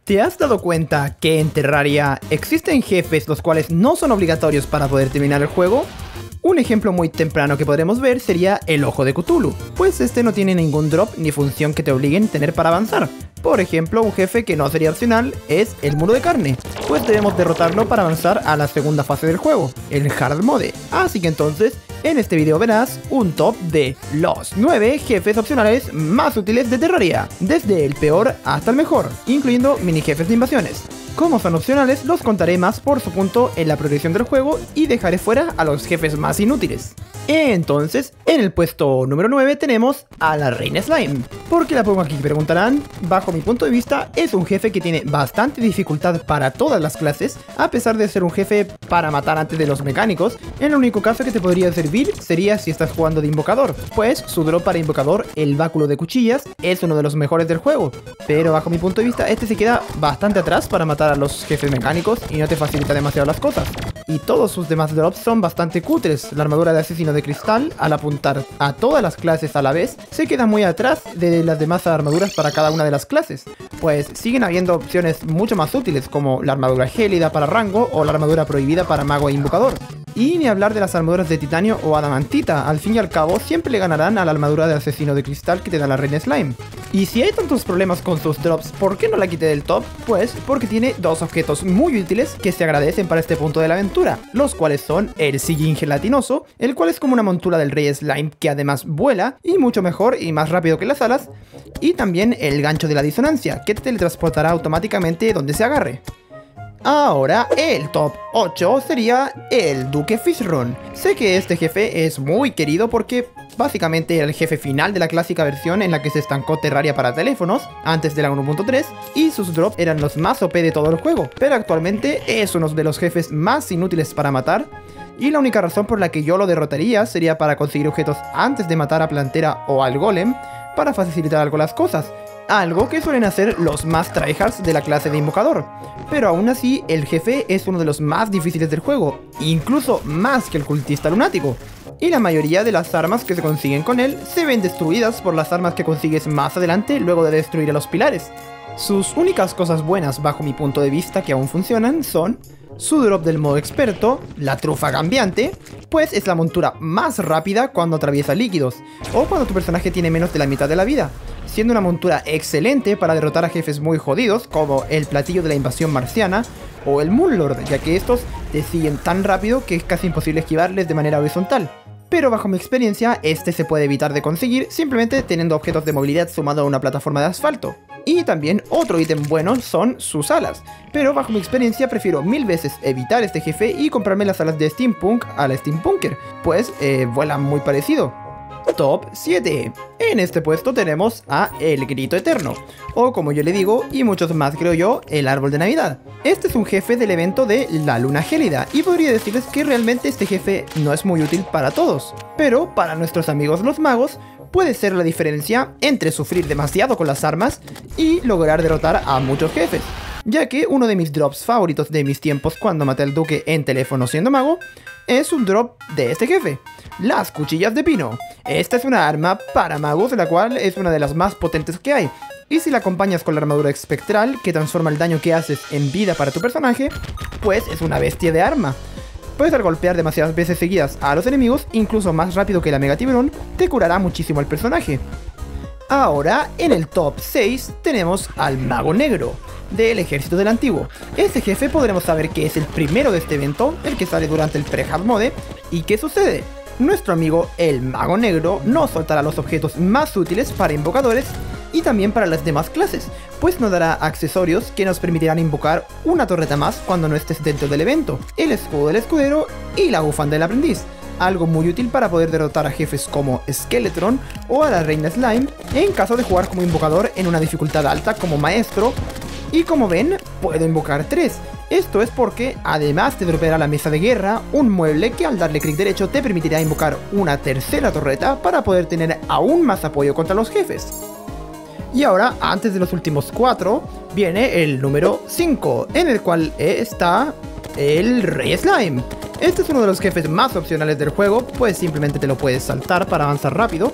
¿Te has dado cuenta que en Terraria existen jefes los cuales no son obligatorios para poder terminar el juego? Un ejemplo muy temprano que podremos ver sería el Ojo de Cthulhu, pues este no tiene ningún drop ni función que te obliguen a tener para avanzar. Por ejemplo, un jefe que no sería opcional es el Muro de Carne, pues debemos derrotarlo para avanzar a la segunda fase del juego, el Hard Mode. Así que entonces, en este video verás un top de los 9 jefes opcionales más útiles de Terraria, desde el peor hasta el mejor, incluyendo mini jefes de invasiones. Como son opcionales, los contaré más por su punto en la progresión del juego y dejaré fuera a los jefes más inútiles. Entonces, en el puesto número 9 tenemos a la Reina Slime. ¿Por qué la pongo aquí? Preguntarán. Bajo mi punto de vista, es un jefe que tiene bastante dificultad para todas las clases, a pesar de ser un jefe para matar antes de los mecánicos. El único caso que te podría servir sería si estás jugando de invocador, pues su drop para invocador, el Báculo de Cuchillas, es uno de los mejores del juego. Pero bajo mi punto de vista, este se queda bastante atrás para matar a los jefes mecánicos y no te facilita demasiado las cosas. Y todos sus demás drops son bastante cutres. La armadura de asesino de cristal, al apuntar a todas las clases a la vez, se queda muy atrás de las demás armaduras para cada una de las clases, pues siguen habiendo opciones mucho más útiles como la armadura gélida para rango o la armadura prohibida para mago e invocador. Y ni hablar de las armaduras de titanio o adamantita, al fin y al cabo siempre le ganarán a la armadura de asesino de cristal que te da la Reina Slime. Y si hay tantos problemas con sus drops, ¿por qué no la quité del top? Pues porque tiene dos objetos muy útiles que se agradecen para este punto de la aventura, los cuales son el sillín gelatinoso, el cual es como una montura del Rey Slime que además vuela y mucho mejor y más rápido que las alas, y también el gancho de la disonancia, que te teletransportará automáticamente donde se agarre. Ahora, el top 8 sería el Duque Fishron. Sé que este jefe es muy querido porque básicamente era el jefe final de la clásica versión en la que se estancó Terraria para teléfonos, antes de la 1.3, y sus drops eran los más OP de todo el juego, pero actualmente es uno de los jefes más inútiles para matar, y la única razón por la que yo lo derrotaría sería para conseguir objetos antes de matar a Plantera o al Golem, para facilitar algo las cosas. Algo que suelen hacer los más tryhards de la clase de invocador. Pero aún así, el jefe es uno de los más difíciles del juego, incluso más que el cultista lunático. Y la mayoría de las armas que se consiguen con él se ven destruidas por las armas que consigues más adelante luego de destruir a los pilares. Sus únicas cosas buenas bajo mi punto de vista que aún funcionan son su drop del modo experto, la trufa cambiante, pues es la montura más rápida cuando atraviesa líquidos, o cuando tu personaje tiene menos de la mitad de la vida, siendo una montura excelente para derrotar a jefes muy jodidos como el platillo de la invasión marciana o el Moonlord, ya que estos te siguen tan rápido que es casi imposible esquivarles de manera horizontal. Pero bajo mi experiencia, este se puede evitar de conseguir simplemente teniendo objetos de movilidad sumado a una plataforma de asfalto. Y también otro ítem bueno son sus alas, pero bajo mi experiencia prefiero mil veces evitar este jefe y comprarme las alas de Steampunk a la Steampunker, pues vuelan muy parecido. Top 7. En este puesto tenemos a El Grito Eterno, o como yo le digo, y muchos más creo yo, el Árbol de Navidad. Este es un jefe del evento de la Luna Gélida, y podría decirles que realmente este jefe no es muy útil para todos, pero para nuestros amigos los magos, puede ser la diferencia entre sufrir demasiado con las armas y lograr derrotar a muchos jefes, ya que uno de mis drops favoritos de mis tiempos cuando maté al duque en teléfono siendo mago es un drop de este jefe, las Cuchillas de Pino. Esta es una arma para magos, la cual es una de las más potentes que hay, y si la acompañas con la armadura espectral que transforma el daño que haces en vida para tu personaje, pues es una bestia de arma. Puedes golpear demasiadas veces seguidas a los enemigos, incluso más rápido que la Mega Tiburón, te curará muchísimo al personaje. Ahora, en el top 6 tenemos al Mago Negro, del Ejército del Antiguo. Este jefe podremos saber que es el primero de este evento, el que sale durante el Pre-Hard Mode. ¿Y qué sucede? Nuestro amigo el Mago Negro nos soltará los objetos más útiles para invocadores y también para las demás clases, pues nos dará accesorios que nos permitirán invocar una torreta más cuando no estés dentro del evento, el escudo del escudero y la bufanda del aprendiz, algo muy útil para poder derrotar a jefes como Skeletron o a la Reina Slime en caso de jugar como invocador en una dificultad alta como maestro. Y como ven, puedo invocar 3. Esto es porque, además te dropeará la mesa de guerra, un mueble que al darle clic derecho te permitirá invocar una tercera torreta para poder tener aún más apoyo contra los jefes. Y ahora, antes de los últimos 4, viene el número 5, en el cual está el Rey Slime. Este es uno de los jefes más opcionales del juego, pues simplemente te lo puedes saltar para avanzar rápido.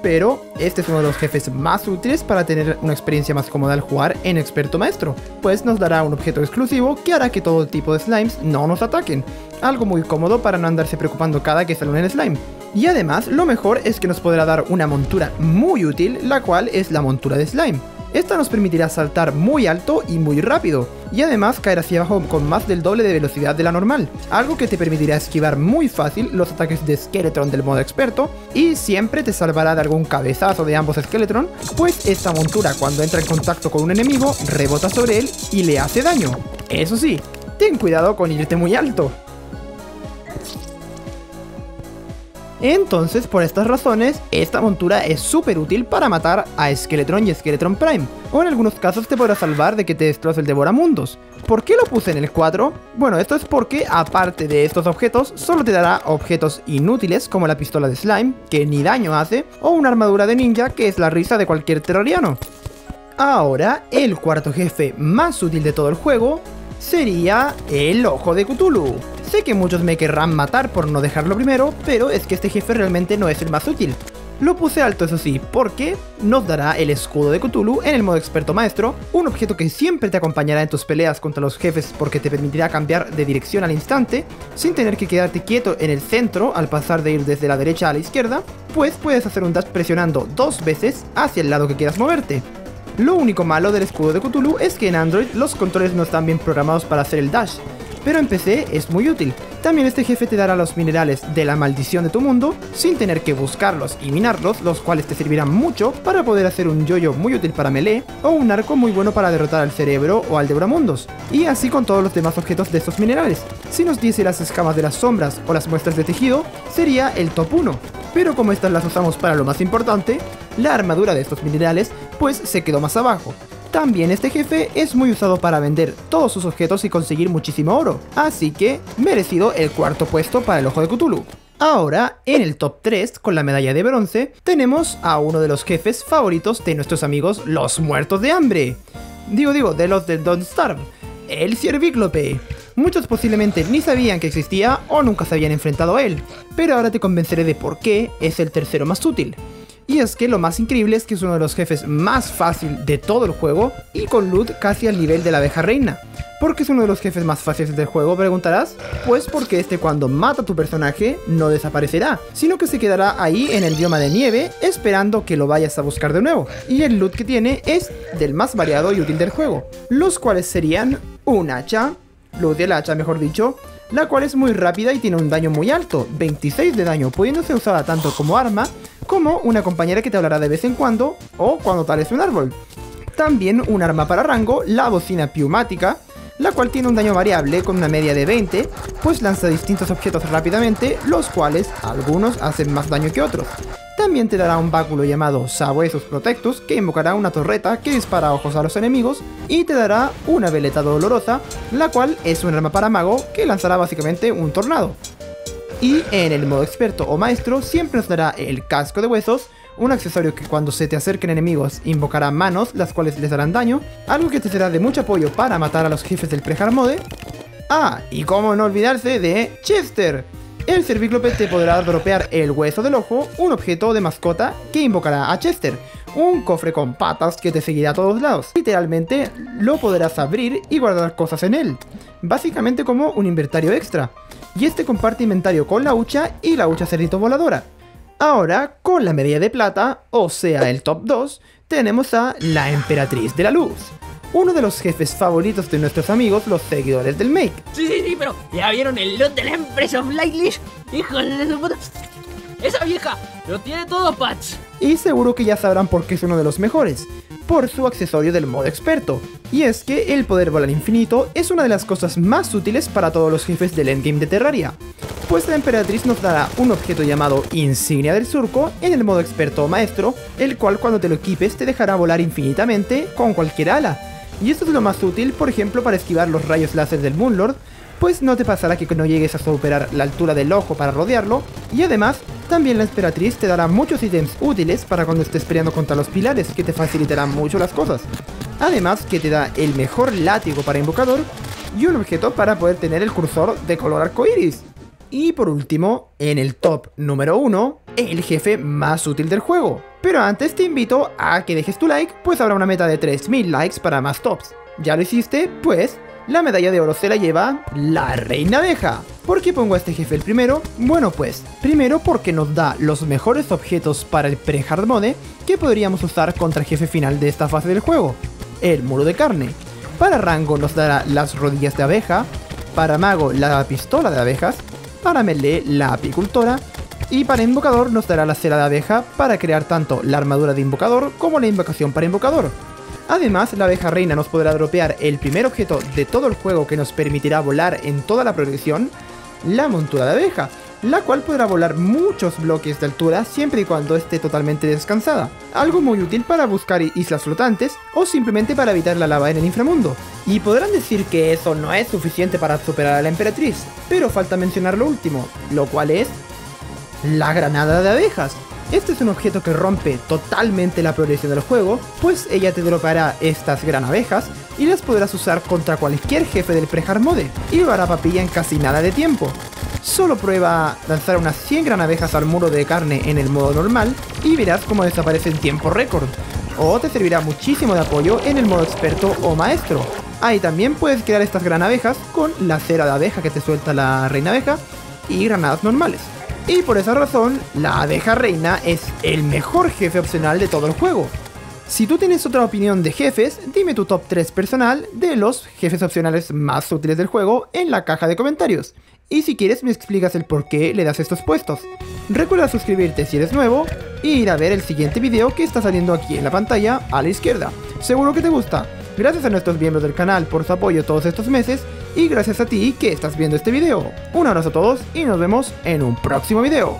pero este es uno de los jefes más útiles para tener una experiencia más cómoda al jugar en experto maestro, pues nos dará un objeto exclusivo que hará que todo tipo de slimes no nos ataquen, algo muy cómodo para no andarse preocupando cada que sale un slime. Y además, lo mejor es que nos podrá dar una montura muy útil, la cual es la montura de slime. Esta nos permitirá saltar muy alto y muy rápido, y además caer hacia abajo con más del doble de velocidad de la normal, algo que te permitirá esquivar muy fácil los ataques de Skeletron del modo experto, y siempre te salvará de algún cabezazo de ambos Skeletron, pues esta montura cuando entra en contacto con un enemigo rebota sobre él y le hace daño. Eso sí, ten cuidado con irte muy alto. Entonces, por estas razones, esta montura es súper útil para matar a Skeletron y Skeletron Prime, o en algunos casos te podrá salvar de que te destroce el Devoramundos. ¿Por qué lo puse en el 4? Bueno, esto es porque, aparte de estos objetos, solo te dará objetos inútiles como la pistola de slime, que ni daño hace, o una armadura de ninja, que es la risa de cualquier terrariano. Ahora, el cuarto jefe más útil de todo el juego sería el Ojo de Cthulhu. Sé que muchos me querrán matar por no dejarlo primero, pero es que este jefe realmente no es el más útil. Lo puse alto, eso sí, porque nos dará el escudo de Cthulhu en el modo experto maestro, un objeto que siempre te acompañará en tus peleas contra los jefes porque te permitirá cambiar de dirección al instante, sin tener que quedarte quieto en el centro al pasar de ir desde la derecha a la izquierda, pues puedes hacer un dash presionando 2 veces hacia el lado que quieras moverte. Lo único malo del escudo de Cthulhu es que en Android los controles no están bien programados para hacer el dash, pero en PC es muy útil. También este jefe te dará los minerales de la maldición de tu mundo sin tener que buscarlos y minarlos, los cuales te servirán mucho para poder hacer un yoyo muy útil para melee o un arco muy bueno para derrotar al cerebro o al devoramundos, y así con todos los demás objetos de estos minerales. Si nos diese las escamas de las sombras o las muestras de tejido, sería el top 1, pero como estas las usamos para lo más importante, la armadura de estos minerales, pues se quedó más abajo. También este jefe es muy usado para vender todos sus objetos y conseguir muchísimo oro, así que merecido el cuarto puesto para el Ojo de Cthulhu. Ahora, en el top 3, con la medalla de bronce, tenemos a uno de los jefes favoritos de nuestros amigos los muertos de hambre. Digo, de los de Don't Starve, el Ciervíclope. Muchos posiblemente ni sabían que existía o nunca se habían enfrentado a él, pero ahora te convenceré de por qué es el tercero más útil. Y es que lo más increíble es que es uno de los jefes más fácil de todo el juego y con loot casi al nivel de la abeja reina. ¿Por qué es uno de los jefes más fáciles del juego?, preguntarás. Pues porque este cuando mata a tu personaje no desaparecerá, sino que se quedará ahí en el bioma de nieve esperando que lo vayas a buscar de nuevo. Y el loot que tiene es del más variado y útil del juego, los cuales serían un hacha, loot del hacha mejor dicho, la cual es muy rápida y tiene un daño muy alto, 26 de daño, pudiendo ser usada tanto como arma como una compañera que te hablará de vez en cuando o cuando tales un árbol. También un arma para rango, la bocina pneumática, la cual tiene un daño variable con una media de 20, pues lanza distintos objetos rápidamente, los cuales algunos hacen más daño que otros. También te dará un báculo llamado Sabuesus Protectus, que invocará una torreta que dispara ojos a los enemigos, y te dará una veleta dolorosa, la cual es un arma para mago que lanzará básicamente un tornado. Y en el modo experto o maestro siempre nos dará el casco de huesos, un accesorio que cuando se te acerquen enemigos invocará manos, las cuales les darán daño, algo que te será de mucho apoyo para matar a los jefes del pre-hard mode. Ah, y cómo no olvidarse de Chester. El Ciervíclope te podrá dropear el hueso del ojo, un objeto de mascota que invocará a Chester, un cofre con patas que te seguirá a todos lados. Literalmente lo podrás abrir y guardar cosas en él, básicamente como un inventario extra. Y este comparte inventario con la hucha y la hucha cerdito voladora. Ahora, con la medalla de plata, o sea el top 2, tenemos a la Emperatriz de la Luz, uno de los jefes favoritos de nuestros amigos, los seguidores del Make. Sí, pero ¿ya vieron el loot de la Empress of Lightlish? ¡Hijos de su puta! ¡Esa vieja! ¡Lo tiene todo, Patch! Y seguro que ya sabrán por qué es uno de los mejores, por su accesorio del modo experto. Y es que el poder volar infinito es una de las cosas más útiles para todos los jefes del endgame de Terraria, pues la Emperatriz nos dará un objeto llamado Insignia del Surco en el modo experto o maestro, el cual cuando te lo equipes te dejará volar infinitamente con cualquier ala. Y esto es lo más útil, por ejemplo, para esquivar los rayos láser del Moonlord, pues no te pasará que no llegues a superar la altura del ojo para rodearlo, y además, también la Emperatriz te dará muchos ítems útiles para cuando estés peleando contra los pilares, que te facilitarán mucho las cosas. Además que te da el mejor látigo para invocador, y un objeto para poder tener el cursor de color arcoiris. Y por último, en el top número 1, el jefe más útil del juego. Pero antes te invito a que dejes tu like, pues habrá una meta de 3000 likes para más tops. ¿Ya lo hiciste? Pues la medalla de oro se la lleva la reina abeja. ¿Por qué pongo a este jefe el primero? Bueno pues, primero porque nos da los mejores objetos para el pre-hard mode que podríamos usar contra el jefe final de esta fase del juego, el muro de carne. Para rango nos dará las rodillas de abeja, para mago la pistola de abejas, para melee la apicultora y para invocador nos dará la cera de abeja para crear tanto la armadura de invocador como la invocación para invocador. Además, la abeja reina nos podrá dropear el primer objeto de todo el juego que nos permitirá volar en toda la progresión, la montura de abeja, la cual podrá volar muchos bloques de altura siempre y cuando esté totalmente descansada. Algo muy útil para buscar islas flotantes o simplemente para evitar la lava en el inframundo. Y podrán decir que eso no es suficiente para superar a la emperatriz, pero falta mencionar lo último, lo cual es la granada de abejas. Este es un objeto que rompe totalmente la progresión del juego, pues ella te dropará estas gran abejas y las podrás usar contra cualquier jefe del pre-hard mode y lo hará papilla en casi nada de tiempo. Solo prueba lanzar unas 100 gran abejas al muro de carne en el modo normal y verás cómo desaparece en tiempo récord. O te servirá muchísimo de apoyo en el modo experto o maestro. Ahí también puedes crear estas gran abejas con la cera de abeja que te suelta la reina abeja y granadas normales. Y por esa razón, la abeja reina es el mejor jefe opcional de todo el juego. Si tú tienes otra opinión de jefes, dime tu top 3 personal de los jefes opcionales más útiles del juego en la caja de comentarios. Y si quieres me explicas el por qué le das estos puestos. Recuerda suscribirte si eres nuevo y ir a ver el siguiente video que está saliendo aquí en la pantalla a la izquierda. Seguro que te gusta. Gracias a nuestros miembros del canal por su apoyo todos estos meses y gracias a ti que estás viendo este video. Un abrazo a todos y nos vemos en un próximo video.